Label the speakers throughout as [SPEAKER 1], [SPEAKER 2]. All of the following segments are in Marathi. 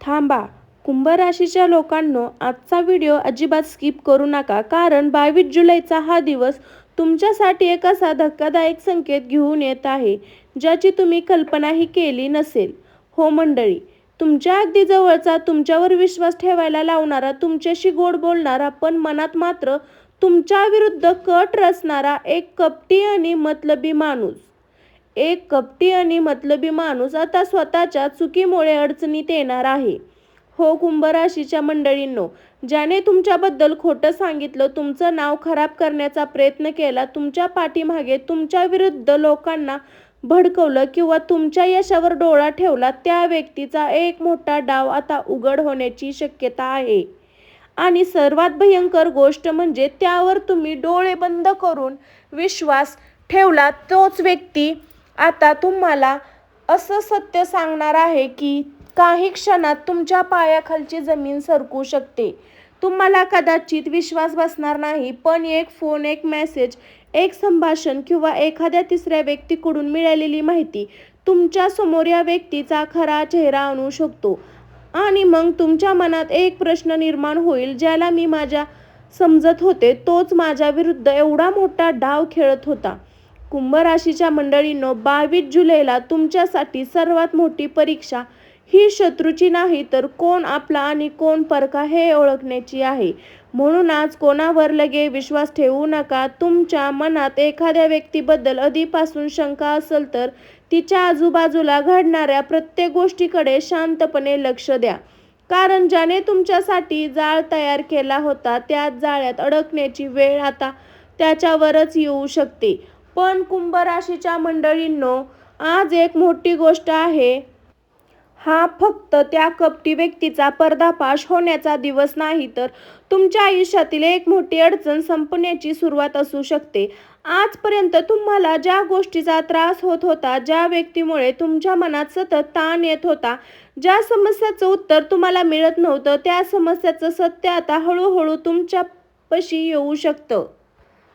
[SPEAKER 1] थांबा. कुंभ राशीच्या लोकांनो, आजचा व्हिडिओ अजिबात स्किप करू नका, कारण 22 जुलैचा हा दिवस तुमच्यासाठी एक असा धक्कादायक संकेत घेऊन येत आहे, ज्याची तुम्ही कल्पनाही केली नसेल. हो मंडळी, तुमच्या अगदी जवळचा, तुमच्यावर विश्वास ठेवायला लावणारा, तुमच्याशी गोड बोलणारा, पण मनात मात्र तुमच्या विरुद्ध कट रचणारा एक कपटी आणि मतलबी माणूस आता स्वतःच्या चुकीमुळे अडचणीत येणार आहे. हो कुंभ राशीच्या मंडळींनो, ज्याने तुमच्याबद्दल खोटं सांगितलं, तुमचं नाव खराब करण्याचा प्रयत्न केला, तुमच्या पाठीमागे तुमच्या विरुद्ध लोकांना भडकवलं किंवा तुमच्या यशावर डोळा ठेवला, त्या व्यक्तीचा एक मोठा डाव आता उघड होण्याची शक्यता आहे. आणि सर्वात भयंकर गोष्ट म्हणजे त्यावर तुम्ही डोळे बंद करून विश्वास ठेवला तोच व्यक्ती आता तुम्हाला असं सत्य सांगणार आहे की काही क्षणात तुमच्या पायाखालची जमीन सरकू शकते. तुम्हाला कदाचित विश्वास बसणार नाही, पण एक फोन, एक मेसेज, एक संभाषण किंवा एखाद्या तिसऱ्या व्यक्तीकडून मिळालेली माहिती तुमच्या समोर या व्यक्तीचा खरा चेहरा आणू शकतो. आणि मग तुमच्या मनात एक प्रश्न निर्माण होईल, ज्याला मी माझ्या समजत होते तोच माझ्या विरुद्ध एवढा मोठा डाव खेळत होता. कुंभ राशीच्या मंडळींनो, 22 जुलैला तुमच्यासाठी सर्वात मोठी परीक्षा ही शत्रूची नाही, तर कोण आपला आणि कोण परका हे ओळखण्याची आहे. म्हणून आज कोणावर लगे विश्वास ठेवू नका. तुमच्या मनात एखाद्या व्यक्तीबद्दल आधीपासून शंका असेल तर तिच्या आजूबाजूला घडणाऱ्या प्रत्येक गोष्टीकडे शांतपणे लक्ष द्या, कारण ज्याने तुमच्यासाठी जाळ तयार केला होता, त्या जाळ्यात अडकण्याची वेळ आता त्याच्यावरच येऊ शकते. पण कुंभ राशीच्या मंडळींनो, आज एक मोठी गोष्ट आहे. हा फक्त त्या कपटी व्यक्तीचा पर्दाफाश होण्याचा दिवस नाही, तर तुमच्या आयुष्यातील एक मोठी अडचण संपण्याची सुरुवात असू शकते. आजपर्यंत तुम्हाला ज्या गोष्टीचा त्रास होत होता, ज्या व्यक्तीमुळे तुमच्या मनात सतत ताण येत होता, ज्या समस्याचं उत्तर तुम्हाला मिळत नव्हतं, त्या समस्याचं सत्य आता हळूहळू तुमच्यापाशी येऊ शकतं.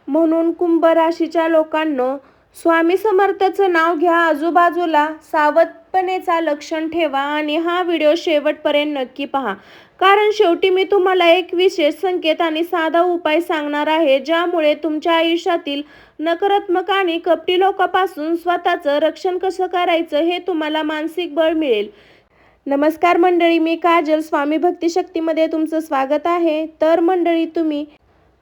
[SPEAKER 1] म्हणून कुंभ राशीच्या लोकांनो, स्वामी समर्थाचं नाव घ्या, आजूबाजूला सावधपणेचा लक्षण ठेवा आणि हा व्हिडिओ शेवटपर्यंत नक्की पहा, कारण शेवटी मी तुम्हाला एक विशेष संकेत आणि साधा उपाय सांगणार आहे, ज्यामुळे तुमच्या आयुष्यातील नकारात्मक आणि कपटी लोकांपासून स्वतःचं रक्षण कसं करायचं हे तुम्हाला मानसिक बळ मिळेल. नमस्कार मंडळी, मी काजल, स्वामी भक्ती शक्तीमध्ये तुमचं स्वागत आहे. तर मंडळी,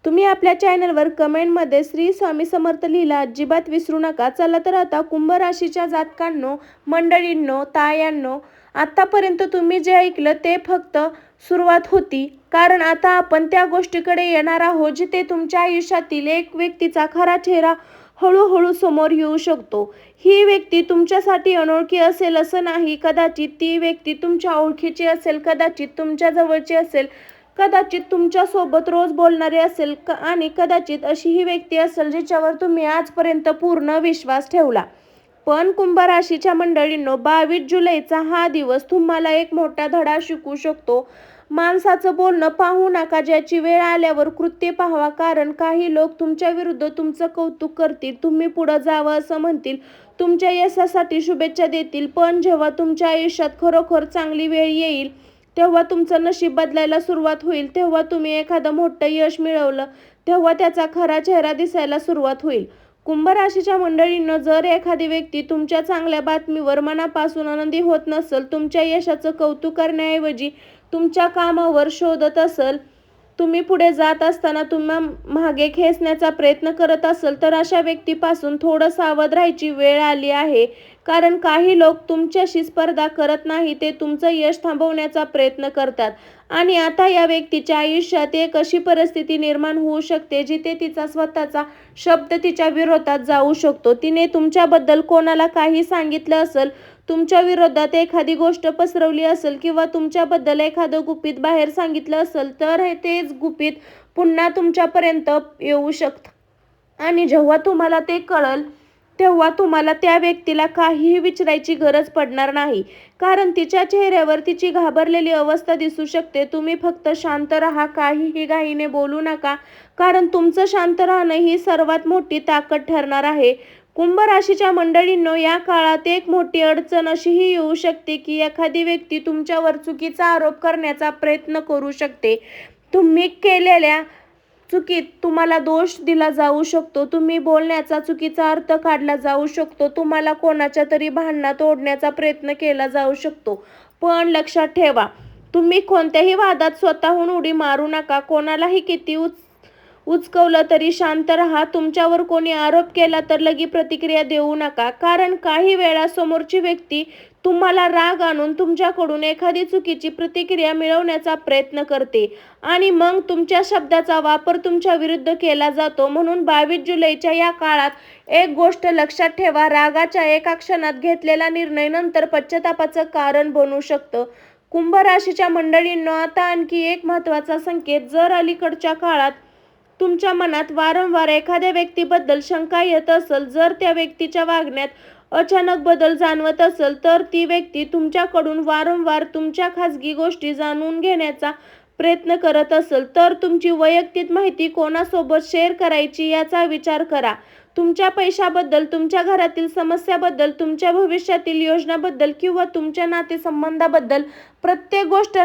[SPEAKER 1] तुम्ही आपल्या चॅनलवर कमेंटमध्ये श्री स्वामी समर्थ लिहिला अजिबात विसरू नका. चला तर आता कुंभ राशीच्या जातकांनो, मंडळींनो, तायांनो, आतापर्यंत तुम्ही जे ऐकलं ते फक्त सुरुवात होती, कारण आता आपण त्या गोष्टीकडे येणार आहोत जिथे तुमच्या आयुष्यातील एक व्यक्तीचा खरा चेहरा हळूहळू समोर येऊ शकतो. ही व्यक्ती तुमच्यासाठी अनोळखी असेल असं नाही, कदाचित ती व्यक्ती तुमच्या ओळखीची असेल, कदाचित तुमच्या जवळची असेल, कदाचित तुमच्यासोबत रोज बोलणारी असेल आणि कदाचित अशी ही व्यक्ती असेल जिच्यावर तुम्ही आजपर्यंत पूर्ण विश्वास ठेवला. पण कुंभ राशीच्या मंडळींनो, 22 जुलैचा हा दिवस तुम्हाला एक मोठा धडा शिकवू शकतो. माणसाचं बोलणं पाहू नका, ज्याची वेळ आल्यावर कृत्य पाहावा, कारण काही लोक तुमच्या विरुद्ध तुमचं कौतुक करतील, तुम्ही पुढं जावं असं म्हणतील, तुमच्या यशासाठी शुभेच्छा देतील, पण जेव्हा तुमच्या आयुष्यात खरोखर चांगली वेळ येईल, तेव्हा तुमचं नशीब बदलायला सुरुवात होईल, तेव्हा तुम्ही एखादं मोठं यश मिळवलं, तेव्हा त्याचा खरा चेहरा दिसायला सुरुवात होईल. कुंभ राशीच्या मंडळींनो, जर एखादी व्यक्ती तुमच्या चांगल्या बातमीवर मनापासून आनंदी होत नसेल, तुमच्या यशाचं कौतुक करण्याऐवजी तुमच्या कामावर शोधत असेल, तुम्ही पुढे जात असताना तुम्हाला मागे खेचण्याचा प्रयत्न करत असेल, तर अशा व्यक्तीपासून थोडं सावध राहायची वेळ आली आहे. कारण काही लोक तुमच्याशी स्पर्धा करत नाही, ते तुमचं यश थांबवण्याचा प्रयत्न करतात. आणि आता या व्यक्तीच्या आयुष्यात एक अशी परिस्थिती निर्माण होऊ शकते जिथे तिचा स्वतःचा शब्द तिच्या विरोधात जाऊ शकतो. तिने तुमच्याबद्दल कोणाला काही सांगितलं असेल, तुमच्या विरोधात एखादी गोष्ट पसरवली असेल किंवा तुमच्याबद्दल एखादं गुपित बाहेर सांगितलं असेल, तर तेच गुपित पुन्हा तुमच्यापर्यंत येऊ शकतं. आणि जेव्हा तुम्हाला ते कळेल, तेव्हा तुम्हाला त्या व्यक्तीला काहीही विचारायची गरज पडणार नाही, कारण तिच्या चेहऱ्यावर तिची घाबरलेली अवस्था दिसू शकते. तुम्ही फक्त शांत राहा, काहीही घाईने बोलू नका, कारण तुमचं शांत राहणं ही सर्वात मोठी ताकद ठरणार आहे. कुंभ राशीच्या मंडळींनो, या काळात एक मोठी अडचण अशीही येऊ शकते की एखादी व्यक्ती तुमच्यावर चुकीचा आरोप करण्याचा प्रयत्न करू शकते. तुम्ही केलेल्या चुकीत तुम्हाला दोष दिला जाऊ शकतो. तुम्ही बोलण्याचा चुकीचा अर्थ काढला जाऊ शकतो. तुम्हाला कोणाच्या तरी भांडणात ओढण्याचा प्रयत्न केला जाऊ शकतो. पण लक्षात ठेवा, तुम्ही कोणत्याही वादात स्वतःहून उडी मारू नका. कोणालाही किती उचकवलं तरी शांत राहा. तुमच्यावर कोणी आरोप केला तर लगेच प्रतिक्रिया देऊ नका, कारण काही वेळा समोरची व्यक्ती तुम्हाला राग आणून तुमच्याकडून एखादी चुकीची प्रतिक्रिया मिळवण्याचा प्रयत्न करते आणि मग तुमच्या शब्दाचा वापर तुमच्या विरुद्ध केला जातो. म्हणून 22 जुलैच्या या काळात एक गोष्ट लक्षात ठेवा, रागाच्या एका क्षणात घेतलेला निर्णय नंतर पश्चातापाचं कारण बनू शकतं. कुंभ राशीच्या मंडळींनो, आता आणखी एक महत्त्वाचा संकेत. जर अलीकडच्या काळात तुमच्या मनात वारंवार एखाद्या व्यक्तीबद्दल शंका येत असेल, जर त्या व्यक्तीच्या वागण्यात अचानक बदल जाणवत असेल, तर ती व्यक्ती तुमच्याकडून वारंवार तुमच्या खाजगी गोष्टी जाणून घेण्याचा प्रयत्न करत असेल, तर तुमची वैयक्तिक माहिती कोणासोबत शेअर करायची याचा विचार करा. तुमच्या पैशाबद्दल, तुमच्या घरातील समस्याबद्दल, तुमच्या भविष्यातील योजनाबद्दल किंवा तुमच्या नातेसंबंधाबद्दल प्रत्येक गोष्ट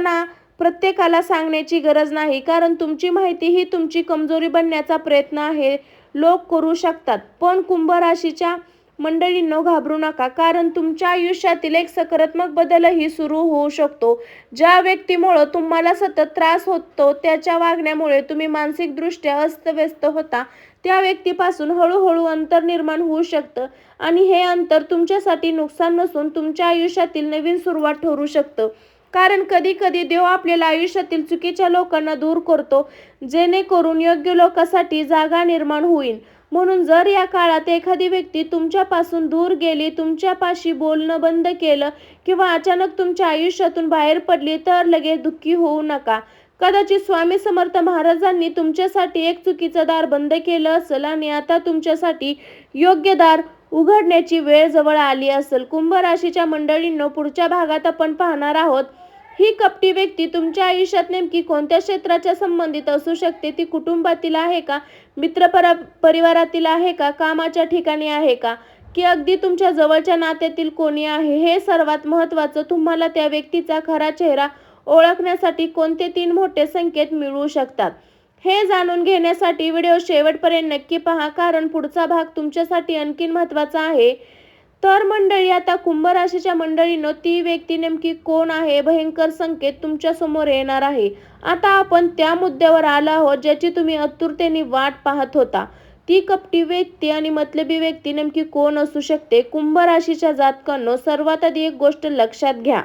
[SPEAKER 1] प्रत्येकाला सांगण्याची गरज नाही, कारण तुमची माहिती ही तुमची कमजोरी बनण्याचा प्रयत्न आहे लोक करू शकतात. पण कुंभ राशीच्या मंडळींनो, घाबरू नका, कारण तुमच्या आयुष्यातील एक सकारात्मक बदलही सुरू होऊ शकतो. ज्या व्यक्तीमुळे तुम्हाला सतत त्रास होतो, त्याच्या वागण्यामुळे तुम्ही मानसिकदृष्ट्या अस्तव्यस्त होता, त्या व्यक्तीपासून हळूहळू अंतर निर्माण होऊ शकतं आणि हे अंतर तुमच्यासाठी नुकसान नसून तुमच्या आयुष्यातील नवीन सुरुवात ठरू शकतं. कारण कधी कधी देव आपल्याला आयुष्यातील चुकीच्या लोकांना दूर करतो, जेणेकरून योग्य लोकांसाठी जागा निर्माण होईल. म्हणून जर या काळात एखादी व्यक्ती तुमच्यापासून दूर गेली, तुमच्यापाशी बोलणं बंद केलं किंवा अचानक तुमच्या आयुष्यातून बाहेर पडली, तर लगेच दुःखी होऊ नका. कदाचित स्वामी समर्थ महाराजांनी तुमच्यासाठी एक चुकीचं दार बंद केलं असेल आणि आता तुमच्यासाठी योग्य दार उघडण्याची वेळ जवळ आली असेल. कुंभ राशीच्या मंडळींनो, पुढच्या भागात आपण पाहणार आहोत, ही कपटी व्यक्ती तुमच्या आयुष्यात नेमकी कोणत्या क्षेत्राच्या संबंधित असू शकते. ती कुटुंबातील आहे का, परिवारातील आहे का, कामाच्या ठिकाणी आहे का, की अगदी तुमच्या जवळच्या नात्यातील कोणी आहे. हे सर्वात महत्त्वाचं, तुम्हाला त्या व्यक्तीचा खरा चेहरा ओळखण्यासाठी कोणते 3 मोठे संकेत मिळू शकतात, हे जाणून घेण्यासाठी व्हिडिओ शेवटपर्यंत नक्की पहा, कारण पुढचा भाग तुमच्यासाठी आणखीन महत्त्वाचा आहे. तर मंडळी, आता कुंभ राशीच्या मंडळींनो, ती व्यक्ती नेमकी कोण आहे, भयंकर संकेत तुमच्या समोर येणार आहे. आता आपण त्या मुद्द्यावर आलो आहोत ज्याची तुम्ही आतुरतेने वाट पाहत होता. ती कपटी व्यक्ती आणि मतलबी व्यक्ती नेमकी कोण असू शकते. कुंभ राशीच्या जातकांनो, सर्वात आधी एक गोष्ट लक्षात घ्या.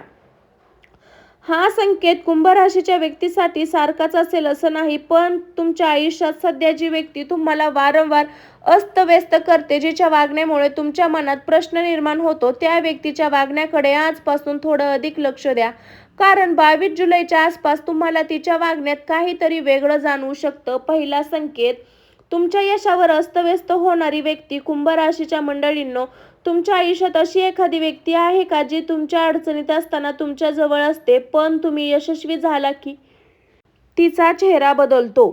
[SPEAKER 1] हा संकेत कुंभ राशीच्या व्यक्तीसाठी सारखाच असेल असं नाही, पण तुमच्या आयुष्यात सध्या जी व्यक्ती तुम्हाला वारंवार अस्तव्यस्त करते, जिच्या वागण्यामुळे तुमच्या मनात प्रश्न निर्माण होतो, त्या व्यक्तीच्या वागण्याकडे आजपासून थोडं अधिक लक्ष द्या. कारण 22 जुलैच्या आसपास तुम्हाला तिच्या वागण्यात काहीतरी वेगळं जाणवू शकतं. पहिला संकेत, तुमच्या यशावर अस्तव्यस्त होणारी व्यक्ती. कुंभ राशीच्या मंडळींनो, तुमच्या आयुष्यात अशी एखादी व्यक्ती आहे का जी तुमच्या अडचणीत असताना तुमच्या जवळ असते, पण तुम्ही यशस्वी झाला की तिचा चेहरा बदलतो.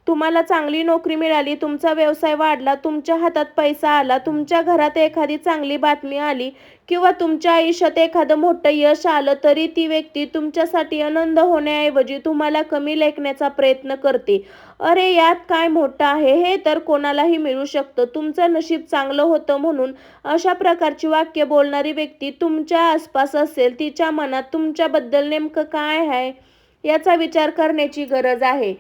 [SPEAKER 1] तुम्हाला चांगली नोकरी मिळाली, तुमचा व्यवसाय वाढला, तुमच्या हातात पैसा आला, तुमच्या घरात एखादी चांगली बातमी आली किंवा तुमच्या आयुष्यात एखादं मोठं यश आलं, तरी ती व्यक्ती तुमच्यासाठी आनंद होण्याऐवजी तुम्हाला कमी लेखण्याचा प्रयत्न करते. अरे, यात काय मोठं आहे, हे तर कोणालाही मिळू शकतं, तुमचं नशीब चांगलं होतं म्हणून. अशा प्रकारची वाक्य बोलणारी व्यक्ती तुमच्या आसपास असेल, तिच्या मनात तुमच्याबद्दल नेमकं काय आहे याचा विचार करण्याची गरज आहे.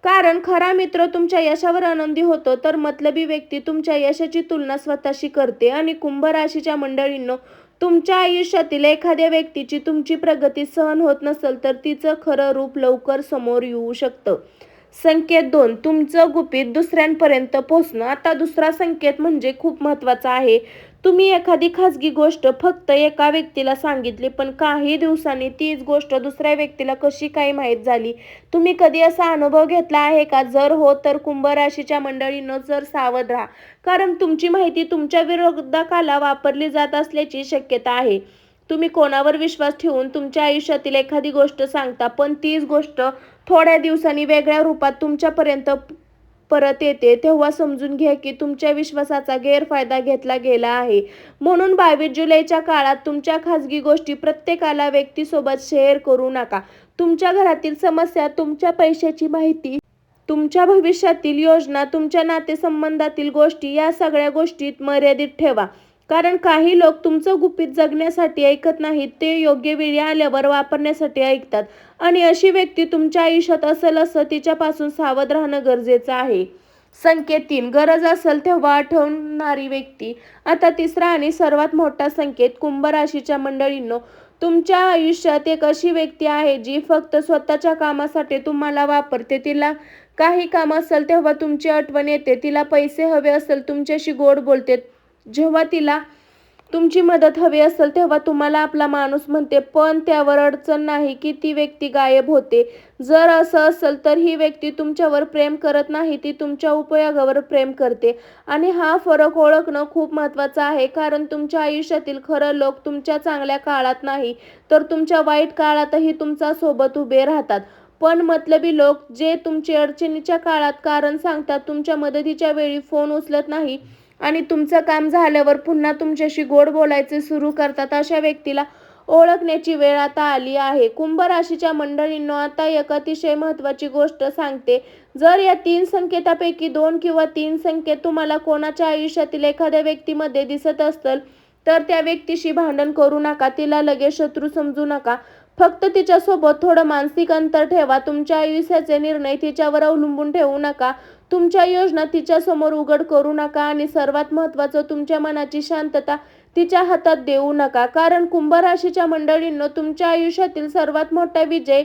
[SPEAKER 1] कारण खरा मित्र तुमच्या यशावर आनंदी होतो, तर मतलबी व्यक्ती तुमच्या यशाची तुलना स्वतःशी करते. आणि कुंभ राशीच्या मंडळींनो, तुमच्या आयुष्यातील एखाद्या व्यक्तीची तुमची प्रगती सहन होत नसेल, तर तिचं खरं रूप लवकर समोर येऊ शकतं. संकेत 2, तुमचं गुपित दुसऱ्यांपर्यंत पोहोचणं. आता दुसरा संकेत म्हणजे खूप महत्त्वाचा आहे. तुम्ही एखादी खाजगी गोष्ट फक्त एका व्यक्तीला सांगितली, पण काही दिवसांनी तीच गोष्ट दुसऱ्या व्यक्तीला कशी काय माहीत झाली. तुम्ही कधी असा अनुभव घेतला आहे का? जर हो, तर कुंभ राशीच्या मंडळींनो, जर सावध राहा, कारण तुमची माहिती तुमच्या विरोधकाला वापरली जात असल्याची शक्यता आहे. तुम्ही कोणावर विश्वास ठेवून तुमच्या आयुष्यातील एखादी गोष्ट सांगता, पण तीच गोष्ट थोड्या दिवसांनी वेगळ्या रूपात तुमच्यापर्यंत परत येते तेव्हा समजून घ्या की तुमच्या विश्वासाचा गैरफायदा घेतला गेला आहे. म्हणून 22 जुलैच्या काळात तुमच्या खाजगी गोष्टी प्रत्येकाला व्यक्तीसोबत शेअर करू नका. तुमच्या घरातील समस्या, तुमच्या पैशाची माहिती, तुमच्या भविष्यातील योजना, तुमच्या नातेसंबंधातील गोष्टी या सगळ्या गोष्टीत मर्यादित ठेवा. कारण काही लोक तुमचं गुपित जगण्यासाठी ऐकत नाहीत, ते योग्य वेळी आल्यावर वापरण्यासाठी ऐकतात. आणि अशी व्यक्ती तुमच्या आयुष्यात असेल असं तिच्यापासून सावध राहणं गरजेचं आहे. संकेत 3. गरज असेल तेव्हा आठवणारी व्यक्ती. आता तिसरा आणि सर्वात मोठा संकेत कुंभ राशीच्या मंडळींनो, तुमच्या आयुष्यात एक अशी व्यक्ती आहे जी फक्त स्वतःच्या कामासाठी तुम्हाला वापरते. तिला काही काम असेल तेव्हा तुमची आठवण येते, तिला पैसे हवे असेल तुमच्याशी गोड बोलते, जेव्हा तिला तुमची मदत हवी असेल तेव्हा तुम्हाला आपला माणूस म्हणते. पण त्यावर अडचण नाही की ती व्यक्ती गायब होते. जर असं असेल तर ही व्यक्ती तुमच्यावर प्रेम करत नाही, ती तुमच्या उपयोगावर प्रेम करते. आणि हा फरक ओळखणं खूप महत्त्वाचं आहे, कारण तुमच्या आयुष्यातील खरं लोक तुमच्या चांगल्या काळात नाही तर तुमच्या वाईट काळातही तुमच्या सोबत उभे राहतात. पण मतलबी लोक जे तुमची अडचणीच्या काळात कारण सांगतात, तुमच्या मदतीच्या वेळी फोन उचलत नाही आणि तुमचं काम झाल्यावर पुन्हा तुमच्याशी गोड बोलायचे सुरू करतात, अशा व्यक्तीला ओळखण्याची वेळ आता आली आहे. कुंभ राशीच्या मंडळींनो, आता एक अतिशय महत्त्वाची गोष्ट सांगते. जर या 3 संकेतापैकी 2 किंवा 3 संकेत तुम्हाला कोणाच्या आयुष्यातील एखाद्या व्यक्तीमध्ये दिसत असतील तर त्या व्यक्तीशी भांडण करू नका, तिला लगेच शत्रू समजू नका. फक्त तिच्यासोबत थोडं मानसिक अंतर ठेवा. तुमच्या आयुष्याचे निर्णय तिच्यावर अवलंबून ठेवू नका. तुमच्या योजना तिच्यासमोर उघड करू नका आणि सर्वात महत्त्वाचं, तुमच्या मनाची शांतता तिच्या हातात देऊ नका. कारण कुंभ राशीच्या मंडळींनो, तुमच्या आयुष्यातील सर्वात मोठा विजय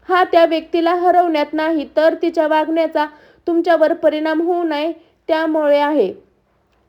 [SPEAKER 1] हा त्या व्यक्तीला हरवण्यात नाही तर तिच्या वागण्याचा तुमच्यावर परिणाम होऊ नये त्यामुळे आहे.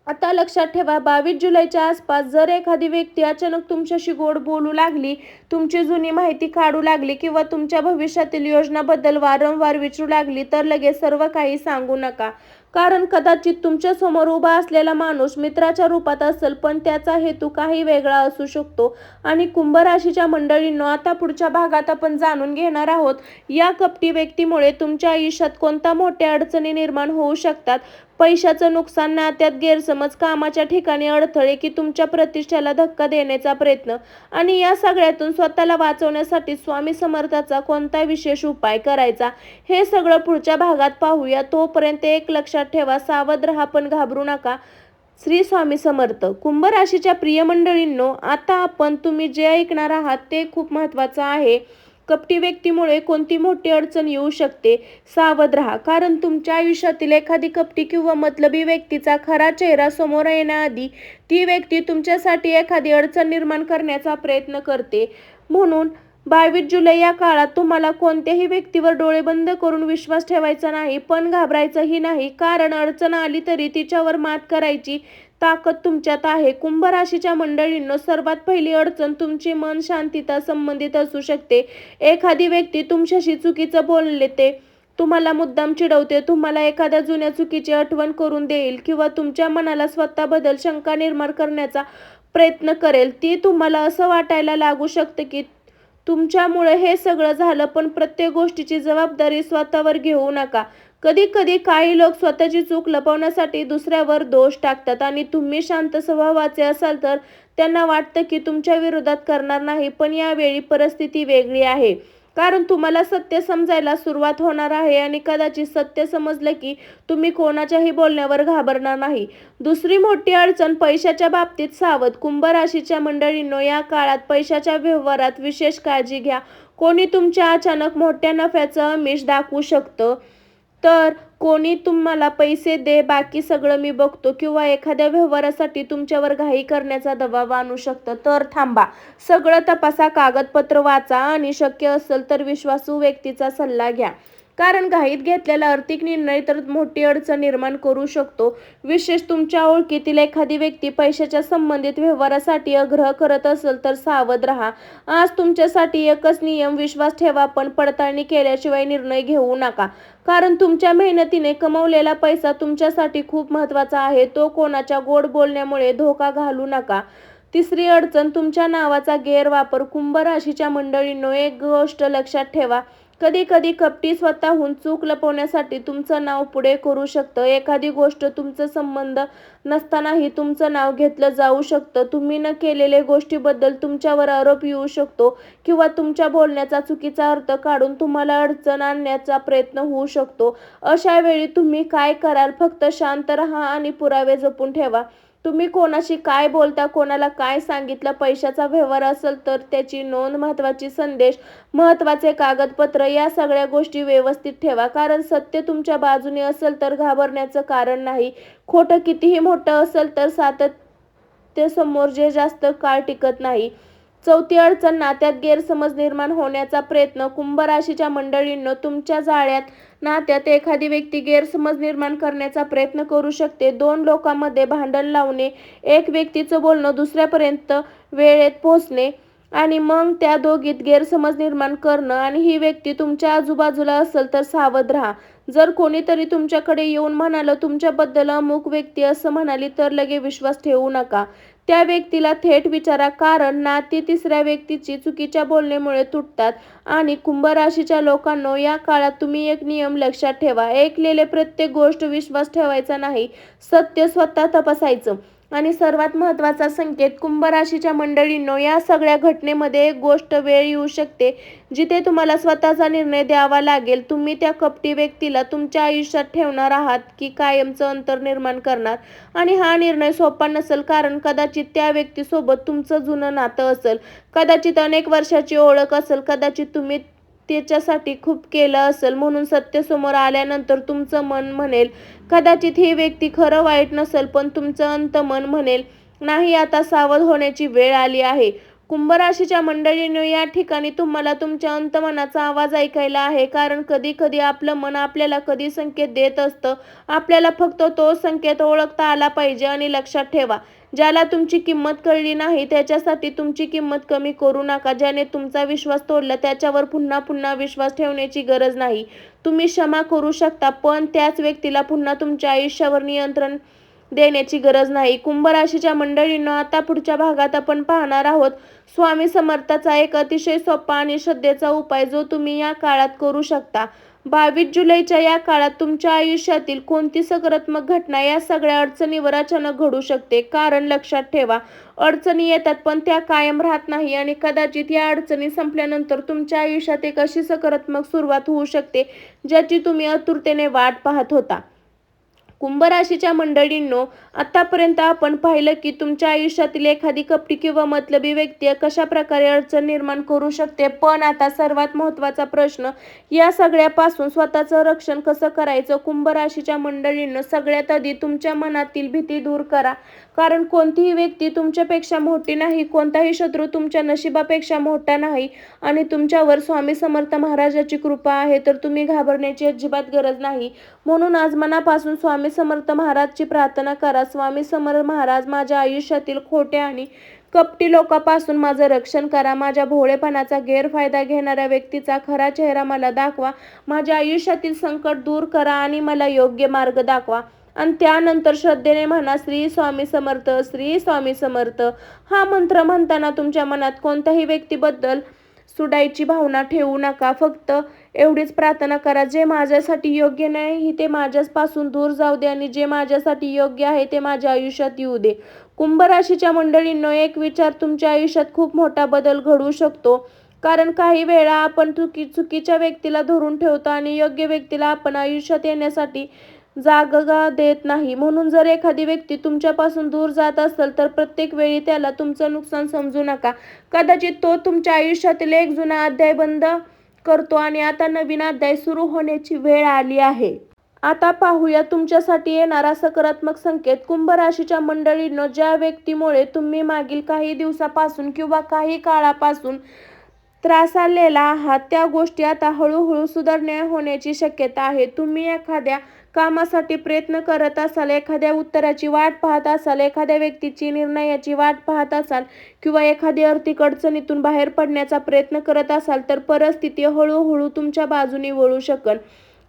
[SPEAKER 1] आता लक्षात ठेवा, 22 जुलैच्या आसपास जर एखादी व्यक्ती अचानक तुमच्याशी गोड बोलू लागली, तुमची जुनी माहिती काढू लागली किंवा तुमच्या भविष्यातील योजनाबद्दल वारंवार विचारू लागली तर लगेच सर्व काही सांगू नका. कारण कदाचित तुमच्या समोर उभा असलेला माणूस मित्राच्या रूपात असेल, पण त्याचा हेतू काही वेगळा असू शकतो. आणि कुंभ राशीच्या मंडळींनो, आता पुढच्या भागात आपण जाणून घेणार आहोत या कपटी व्यक्तीमुळे तुमच्या आयुष्यात कोणत्या मोठ्या अडचणी निर्माण होऊ शकतात. पैशाचं नुकसान, नात्यात गैरसमज, कामाच्या ठिकाणी अडथळे की तुमच्या प्रतिष्ठेला धक्का देण्याचा प्रयत्न. आणि या सगळ्यातून स्वतःला वाचवण्यासाठी स्वामी समर्थाचा कोणता विशेष उपाय करायचा हे सगळं पुढच्या भागात पाहूया. तोपर्यंत एक लक्षात ठेवा, सावध राहा पण घाबरू नका. श्री स्वामी समर्थ. कुंभ राशीच्या प्रिय मंडळींनो, आता आपण तुम्ही जे ऐकणार आहात ते खूप महत्त्वाचं आहे. कपटी व्यक्तीमुळे कोणती मोठी अडचण येऊ शकते, सावध राहा. कारण तुमच्या आयुष्यातील एखादी कपटी किंवा मतलबी व्यक्तीचा खरा चेहरा समोर येण्याआधी ती व्यक्ती तुमच्यासाठी एखादी अडचण निर्माण करण्याचा प्रयत्न करते. म्हणून 22 जुलै या काळात तुम्हाला कोणत्याही व्यक्तीवर डोळे बंद करून विश्वास ठेवायचा नाही, पण घाबरायचंही नाही. कारण अडचण आली तरी तिच्यावर मात करायची ताकद तुमच्यात आहे. कुंभ राशीच्या मंडळींनो, सर्वात पहिली अडचण तुमची मन शांतता संबंधित असू शकते. एखादी व्यक्ती तुमच्याशी चुकीचं बोलते, तुम्हाला मुद्दाम चिडवते, तुम्हाला एखाद्या जुन्या चुकीची आठवण करून देईल किंवा तुमच्या मनाला स्वतःबद्दल शंका निर्माण करण्याचा प्रयत्न करेल. ती तुम्हाला असं वाटायला लागू शकतं की तुमच्यामुळे हे सगळं झालं, पण प्रत्येक गोष्टीची जबाबदारी स्वतःवर घेऊ नका. कधी कधी काही लोक स्वतःची चूक लपवण्यासाठी दुसऱ्यावर दोष टाकतात आणि तुम्ही शांत स्वभावाचे असाल तर त्यांना वाटतं की तुमच्या विरोधात करणार नाही. पण यावेळी परिस्थिती वेगळी आहे, कारण तुम्हाला सत्य समजायला सुरुवात होणार आहे आणि कदाचित सत्य समजलं की तुम्ही कोणाच्याही बोलण्यावर घाबरणार नाही. दुसरी मोठी अडचण पैशाच्या बाबतीत, सावध. कुंभ राशीच्या मंडळींनो, या काळात पैशाच्या व्यवहारात विशेष काळजी घ्या. कोणी तुमच्या अचानक मोठ्या नफ्याचं आमिष दाखवू शकतं, तर कोणी तुम्हाला पैसे दे, बाकी सगळं मी बघतो किंवा एखाद्या व्यवहारासाठी तुमच्यावर घाई करण्याचा दबाव आणू शकतं. तर थांबा, सगळं तपासा, कागदपत्र वाचा आणि शक्य असेल तर विश्वासू व्यक्तीचा सल्ला घ्या. कारण घाईत घेतलेला आर्थिक निर्णय तर मोठी अडचण निर्माण करू शकतो. विशेष तुमच्या ओळखीतील एखादी व्यक्ती पैशाच्या संबंधित व्यवहारासाठी आग्रह करत असेल तर सावध राहा. आज तुमच्यासाठी एकच नियम, विश्वास ठेवा पण पडताळणी केल्याशिवाय निर्णय घेऊ नका. कारण तुमच्या मेहनतीने कमवलेला पैसा तुमच्यासाठी खूप महत्त्वाचा आहे, तो कोणाच्या गोड बोलण्यामुळे धोका घालू नका. तिसरी अडचण, तुमच्या नावाचा गैरवापर. कुंभ राशीच्या मंडळींनो, एक गोष्ट लक्षात ठेवा, कधी कधी कपटी स्वतःहून चूक लपवण्यासाठी तुमचं नाव पुढे करू शकतं. एखादी गोष्ट तुमचा संबंध नसतानाही तुमचं नाव घेतलं जाऊ शकतं. तुम्ही न केलेल्या गोष्टीबद्दल तुमच्यावर आरोप येऊ शकतो किंवा तुमच्या बोलण्याचा चुकीचा अर्थ काढून तुम्हाला अडचण आणण्याचा प्रयत्न होऊ शकतो. अशा वेळी तुम्ही काय कराल? फक्त शांत राहा आणि पुरावे जपून ठेवा. तुम्ही कोणाशी काय बोलता, कोणाला काय सांगितलं, पैशाचा व्यवहार असेल तर त्याची नोंद, महत्त्वाचे संदेश, महत्त्वाचे कागदपत्र या सगळ्या गोष्टी व्यवस्थित ठेवा. कारण सत्य तुमच्या बाजूने असेल तर घाबरण्याचं कारण नाही. खोटं कितीही मोठं असेल तर सातत्य समोर जे जास्त काळ टिकत नाही. चौथी अडचण, नात्यात गैरसमज निर्माण होण्याचा प्रयत्न. कुंभ राशीच्या मंडळींनो, तुमच्या जाळ्यात नात्यात एखादी व्यक्ती गैरसमज निर्माण करण्याचा प्रयत्न करू शकते. दोन लोकांमध्ये भांडण लावणे, एक व्यक्तीचं बोलणं दुसऱ्यापर्यंत वेळेत पोहोचणे आणि मग त्या दोघीत गैरसमज निर्माण करणं. आणि ही व्यक्ती तुमच्या आजूबाजूला असेल तर सावध राहा. जर कोणीतरी तुमच्याकडे येऊन म्हणालं तुमच्याबद्दल अमुक व्यक्ती असं म्हणाली तर लगेच विश्वास ठेवू नका. त्या व्यक्तीला थेट विचारा, कारण नाती तिसऱ्या व्यक्तीची चुकीच्या बोलण्यामुळे तुटतात. आणि कुंभ राशीच्या लोकांनो, या काळात तुम्ही एक नियम लक्षात ठेवा. ऐकलेले प्रत्येक गोष्ट विश्वास ठेवायचा नाही, सत्य स्वतः तपासायचं. आणि सर्वात महत्त्वाचा संकेत, कुंभ राशीच्या मंडळींनो, या सगळ्या घटनेमध्ये एक गोष्ट वेळ येऊ शकते जिथे तुम्हाला स्वतःचा निर्णय द्यावा लागेल. तुम्ही त्या कपटी व्यक्तीला तुमच्या आयुष्यात ठेवणार आहात की कायमचं अंतर निर्माण करणार. आणि हा निर्णय सोपा नसेल, कारण कदाचित त्या व्यक्तीसोबत तुमचं जुनं नातं असेल, कदाचित अनेक वर्षाची ओळख असेल, कदाचित तुम्ही त्याच्यासाठी खूप केलं असेल. म्हणून सत्य समोर आल्यानंतर तुमचं मन म्हणेल कदाचित ही व्यक्ती खरं वाईट नसेल, पण तुमचं अंतर्मन म्हणेल नाही, आता सावध होण्याची वेळ आली आहे. कुंभ राशीच्या मंडळींनो, या ठिकाणी तुम्हाला तुमच्या अंतर्मनाचा आवाज ऐकायला आहे. कारण कधी कधी आपलं मन आपल्याला कधी संकेत देत असतं. आपल्याला फक्त तो संकेत ओळखता आला पाहिजे. आणि लक्षात ठेवा, ज्याला तुमची किंमत कळली नाही त्याच्यासाठी तुमची किंमत कमी करू नका. ज्याने तुमचा विश्वास तोडला त्याच्यावर पुन्हा पुन्हा विश्वास ठेवण्याची गरज नाही. तुम्ही क्षमा करू शकता, पण त्याच व्यक्तीला पुन्हा तुमच्या आयुष्यावर नियंत्रण देण्याची गरज नाही. कुंभ राशीच्या मंडळींनो, आता पुढच्या भागात आपण पाहणार आहोत स्वामी समर्थाचा एक अतिशय सोपा आणि श्रद्धेचा उपाय जो तुम्ही या काळात करू शकता. 22 जुलैच्या या काळात तुमच्या आयुष्यातील कोणती सकारात्मक घटना या सगळ्या अडचणीवर अचानक घडू शकते. कारण लक्षात ठेवा, अडचणी येतात पण त्या कायम राहत नाही. आणि कदाचित या अडचणी संपल्यानंतर तुमच्या आयुष्यात एक अशी सकारात्मक सुरुवात होऊ शकते ज्याची तुम्ही आतुरतेने वाट पाहत होता. कुंभ राशीच्या मंडळींनो, आतापर्यंत आपण पाहिलं की तुमच्या आयुष्यातील एखादी कपटी किंवा मतलबी व्यक्ती कशा प्रकारे अडचण निर्माण करू शकते. पण आता सर्वात महत्त्वाचा प्रश्न, या सगळ्यापासून स्वतःचं रक्षण कसं करायचं? कुंभ राशीच्या मंडळींनो, सगळ्यात आधी तुमच्या मनातील भीती दूर करा. कारण कोणतीही व्यक्ती तुमच्यापेक्षा मोठी नाही, कोणताही शत्रू तुमच्या नशिबापेक्षा मोठा नाही. आणि तुमच्यावर स्वामी समर्थ महाराजाची कृपा आहे, तर तुम्ही घाबरण्याची अजिबात गरज नाही. म्हणून आज मनापासून स्वामी समर्थ महाराजची प्रार्थना करा. स्वामी समर्थ महाराज, माझ्या आयुष्यातील खोट्या आणि कपटी लोकांपासून माझं रक्षण करा. माझ्या भोळेपणाचा गैरफायदा घेणाऱ्या व्यक्तीचा खरा चेहरा मला दाखवा. माझ्या आयुष्यातील संकट दूर करा आणि मला योग्य मार्ग दाखवा. आणि त्यानंतर श्रद्धेने म्हणा, श्री स्वामी समर्थ, श्री स्वामी समर्थ. हा मंत्र म्हणताना तुमच्या मनात कोणत्याही व्यक्तीबद्दल सुडायची भावना ठेवू नका. फक्त एवढीच प्रार्थना करा, जे माझ्यासाठी योग्य नाही ते माझ्यापासून दूर जाऊ दे आणि जे माझ्यासाठी योग्य आहे ते माझ्या आयुष्यात येऊ दे. कुंभ राशीच्या मंडळींनो, एक विचार तुमच्या आयुष्यात खूप मोठा बदल घडवू शकतो. कारण काही वेळा आपण चुकीच्या व्यक्तीला धरून ठेवतो आणि योग्य व्यक्तीला आपण आयुष्यात येण्यासाठी जागा देत नाही. म्हणून जर एखादी व्यक्ती तुमच्यापासून दूर जात असेल तर प्रत्येक वेळी त्याला तुमचं नुकसान समजू नका. कदाचित तो तुमच्या आयुष्यातील एक जुना अध्याय बंद करतो आणि आता नवीन अध्याय सुरू होण्याची वेळ आली आहे. आता पाहूया तुमच्यासाठी येणारा सकारात्मक संकेत. कुंभ राशीच्या मंडळींनो, ज्या व्यक्तीमुळे तुम्ही मागील काही दिवसापासून किंवा काही काळापासून त्रासलेला आहात त्या गोष्टी आता हळूहळू सुधारणा होण्याची शक्यता आहे. तुम्ही एखाद्या कामासाठी प्रयत्न करत असाल, एखाद्या उत्तराची वाट पाहत असाल, एखाद्या व्यक्तीची निर्णयाची वाट पाहत असाल किंवा एखादी आर्थिक अडचणीतून बाहेर पडण्याचा प्रयत्न करत असाल तर परिस्थिती हळूहळू तुमच्या बाजूने वळू शकेल.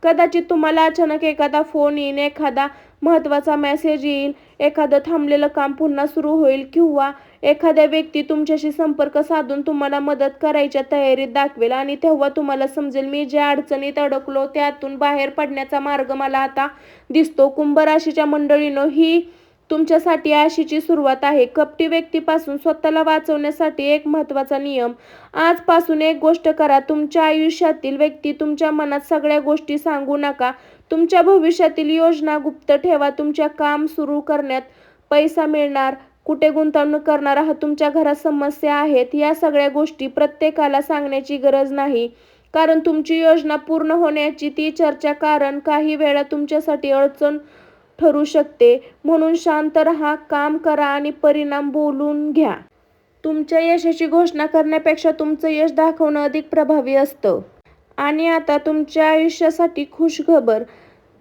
[SPEAKER 1] कदाचित तुम्हाला अचानक एखादा फोन येईल, एखादा महत्त्वाचा मेसेज येईल, एखादं थांबलेलं काम पुन्हा सुरू होईल किंवा एखाद्या व्यक्ती तुमच्याशी संपर्क साधून तुम्हाला मदत करायच्या तयारीत दाखवेल आणि तेव्हा तुम्हाला समजेल मी ज्या अडचणीत अडकलो त्यातून बाहेर पडण्याचा मार्ग मला आता दिसतो. कुंभ राशीच्या मंडळींनो, ही तुमच्यासाठी आशेची सुरुवात आहे. कपटी व्यक्तीपासून स्वतःला वाचवण्यासाठी एक महत्त्वाचा नियम. आजपासून एक गोष्ट करा. तुमच्या आयुष्यातील व्यक्ती तुमच्या मनात सगळ्या गोष्टी सांगू नका. तुमच्या भविष्यातील योजना गुप्त ठेवा. तुमच्या काम सुरू करण्यात पैसा मिळणार, कुठे गुंतवणूक करणार आहात, तुमच्या घरात समस्या आहेत, या सगळ्या गोष्टी प्रत्येकाला सांगण्याची गरज नाही. कारण तुमची योजना पूर्ण होण्याची ती चर्चा कारण काही वेळा तुमच्यासाठी अडचण ठरू शकते. म्हणून शांत राहा, काम करा आणि परिणाम बोलून घ्या. तुमच्या यशाची घोषणा करण्यापेक्षा तुमचं यश दाखवणं अधिक प्रभावी असतं. आणि आता तुमच्या आयुष्यासाठी खुशखबर.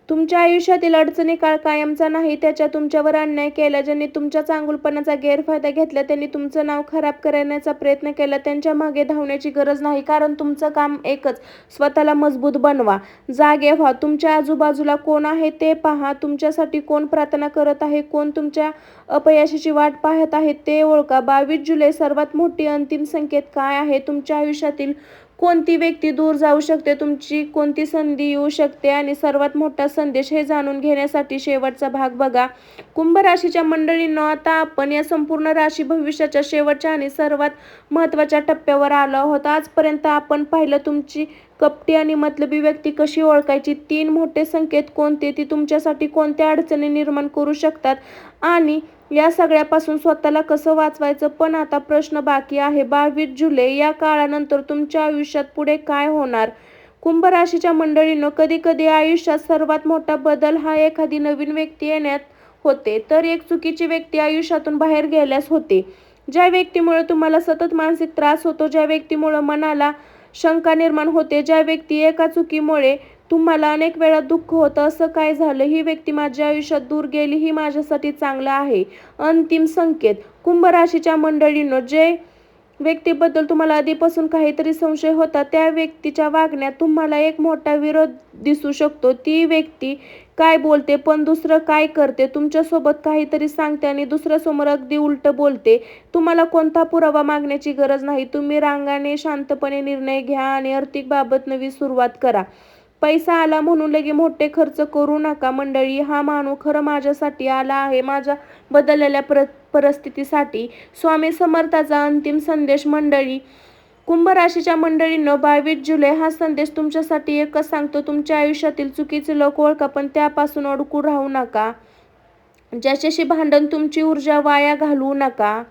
[SPEAKER 1] तुमच्या आयुष्यातील अडचणी काळ कायमचा नाही. त्याच्या तुमच्यावर अन्याय केला, ज्यांनी तुमच्या चांगुलपणाचा गैरफायदा घेतला, त्यांनी तुमचं नाव खराब करण्याचा प्रयत्न केला, त्यांच्या मागे धावण्याची गरज नाही. कारण तुमचं काम एकच, स्वतःला मजबूत बनवा. जागे व्हा. तुमच्या आजूबाजूला कोण आहे ते पहा. तुमच्यासाठी कोण प्रार्थना करत आहे, कोण तुमच्या अपयशाची वाट पाहत आहे ते ओळखा. 22 जुलै सर्वात मोठी अंतिम संकेत काय आहे? तुमच्या आयुष्यातील कोणती व्यक्ती दूर जाऊ शकते, तुमची कोणती संधी येऊ शकते आणि सर्वात मोठा संदेश हे जाणून घेण्यासाठी शेवटचा भाग बघा. कुंभ राशीच्या मंडळींनो, आता आपण या संपूर्ण राशी भविष्याच्या शेवटच्या आणि सर्वात महत्त्वाच्या टप्प्यावर आलो आहोत. आजपर्यंत आपण पाहिलं तुमची कपटी आणि मतलबी व्यक्ती कशी ओळखायची, 3 मोठे संकेत कोणते, ती तुमच्यासाठी कोणत्या अडचणी निर्माण करू शकतात आणि या सगळ्यापासून स्वतःला कसं वाचवायचं. पण आता प्रश्न बाकी आहे, 22 जुलै या काळानंतर तुमच्या आयुष्यात पुढे काय होणार? कुंभ राशीच्या मंडळींनो, कधी कधी आयुष्यात सर्वात मोठा बदल हा एखादी नवीन व्यक्ती येण्यात होते, तर एक चुकीची व्यक्ती आयुष्यातून बाहेर गेल्यास होते. ज्या व्यक्तीमुळे तुम्हाला सतत मानसिक त्रास होतो, ज्या व्यक्तीमुळे मनाला शंका निर्माण होते, ज्या व्यक्ती एका चुकीमुळे तुम्हाला अनेक वेळा दुःख होतं, असं काय झालं, ही व्यक्ती माझ्या आयुष्यात दूर गेली, ही माझ्यासाठी चांगलं आहे. अंतिम संकेत. कुंभ राशीच्या मंडळींनो, जे व्यक्तीबद्दल तुम्हाला आधीपासून काहीतरी संशय होता, त्या व्यक्तीच्या वागण्यात तुम्हाला एक मोठा विरोध दिसू शकतो. ती व्यक्ती काय बोलते पण दुसरं काय करते, तुमच्यासोबत काहीतरी सांगते आणि दुसऱ्यासमोर अगदी उलटं बोलते. तुम्हाला कोणता पुरावा मागण्याची गरज नाही. तुम्ही रागाने शांतपणे निर्णय घ्या आणि आर्थिक बाबत नवी सुरुवात करा. पैसा आला म्हणून लगे मोठे खर्च करू नका मंडळी. हा माणूस खरं माझ्यासाठी आला आहे, माझ्या बदललेल्या परिस्थितीसाठी. स्वामी समर्थाचा अंतिम संदेश मंडळी. कुंभ राशीच्या मंडळींनो, 22 जुलै हा संदेश तुमच्यासाठी एकच सांगतो, तुमच्या आयुष्यातील चुकीचे लोक ओळखा पण त्यापासून अडकून राहू नका. ज्याच्याशी भांडण तुमची ऊर्जा वाया घालवू नका.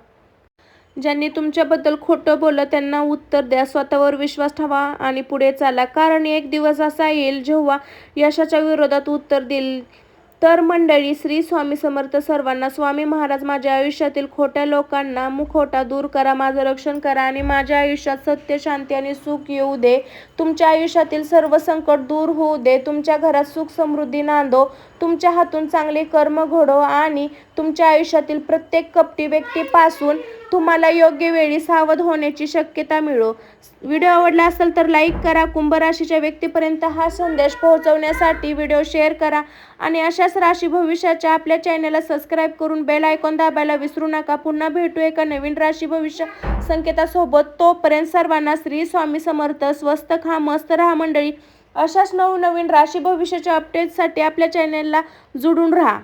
[SPEAKER 1] ज्यांनी तुमच्याबद्दल खोटं बोललं त्यांना उत्तर द्या. स्वतःवर विश्वास ठेवा आणि पुढे चाला. कारण एक दिवस असा येईल जेव्हा यशाच्या विरोधात उत्तर देईल. तर मंडळी, श्री स्वामी समर्थ सर्वांना. स्वामी महाराज माझ्या आयुष्यातील खोट्या लोकांना मुखवटा दूर करा, माझं रक्षण करा आणि माझ्या आयुष्यात सत्य, शांती आणि सुख येऊ दे. तुमच्या आयुष्यातील सर्व संकट दूर होऊ दे. तुमच्या घरात सुख समृद्धी नांदो. तुमच्या हातून चांगले कर्म घडो आणि तुमच्या आयुष्यातील प्रत्येक कपटी व्यक्तीपासून तुम्हाला योग्य वेळी सावध होण्याची शक्यता मिळो. व्हिडिओ आवडला असेल तर लाईक करा. कुंभ राशीच्या व्यक्तीपर्यंत हा संदेश पोहोचवण्यासाठी व्हिडिओ शेअर करा आणि अशाच राशी भविष्याच्या आपल्या चॅनलला सबस्क्राईब करून बेल आयकॉन दाबायला विसरू नका. पुन्हा भेटू एका नवीन राशी भविष्य संकेतासोबत. तोपर्यंत सर्वांना श्री स्वामी समर्थ. स्वस्त खा, मस्त राहा मंडळी. अशाच नवनवीन राशी भविष्याच्या अपडेट्ससाठी आपल्या चॅनलला जोडून राहा.